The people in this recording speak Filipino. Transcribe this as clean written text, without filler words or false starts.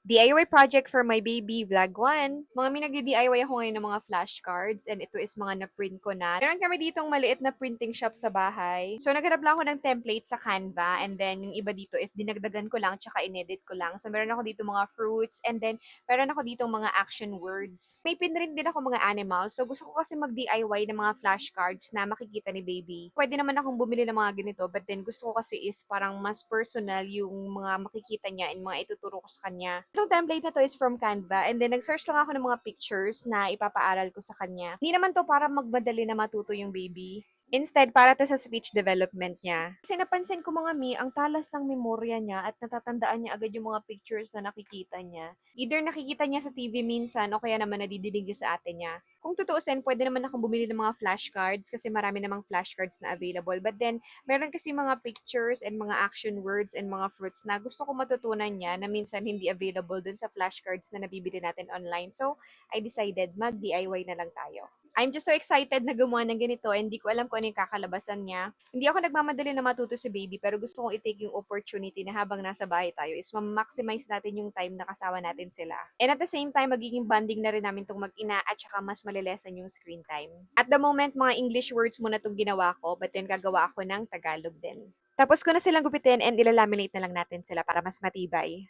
DIY project for my baby, vlog 1. Mga nagdi-DIY ako ngayon ng mga flashcards and ito is mga na-print ko na. Meron kami ditong maliit na printing shop sa bahay. So naghanap lang ako ng template sa Canva and then yung iba dito is dinagdagan ko lang tsaka inedit ko lang. So meron ako dito mga fruits and then meron ako dito mga action words. May pin rin din ako mga animals. So gusto ko kasi mag-DIY ng mga flashcards na makikita ni baby. Pwede naman akong bumili ng mga ganito but then gusto ko kasi is parang mas personal yung mga makikita niya and mga ituturo ko sa kanya. Itong template na to is from Canva and then nag-search lang ako ng mga pictures na ipapaaral ko sa kanya. Hindi naman to para magmadali na matuto yung baby. Instead, para to sa speech development niya. Kasi napansin ko mga ang talas ng memorya niya at natatandaan niya agad yung mga pictures na nakikita niya. Either nakikita niya sa TV minsan o kaya naman nadidinig niya sa ate niya. Kung tutuusin, pwede naman akong bumili ng mga flashcards kasi marami namang flashcards na available. But then, meron kasi mga pictures and mga action words and mga fruits na gusto ko matutunan niya na minsan hindi available dun sa flashcards na nabibili natin online. So, I decided mag-DIY na lang tayo. I'm just so excited na gumawa ng ganito and hindi ko alam kung ano yung kakalabasan niya. Hindi ako nagmamadali na matuto si baby pero gusto kong i-take yung opportunity na habang nasa bahay tayo is ma-maximize natin yung time na kasama natin sila. And at the same time, magiging bonding na rin namin tong mag-ina at saka mas malilesan yung screen time. At the moment, mga English words muna tong ginawa ko but then gagawa ako ng Tagalog din. Tapos ko na silang gupitin and ilalaminate na lang natin sila para mas matibay.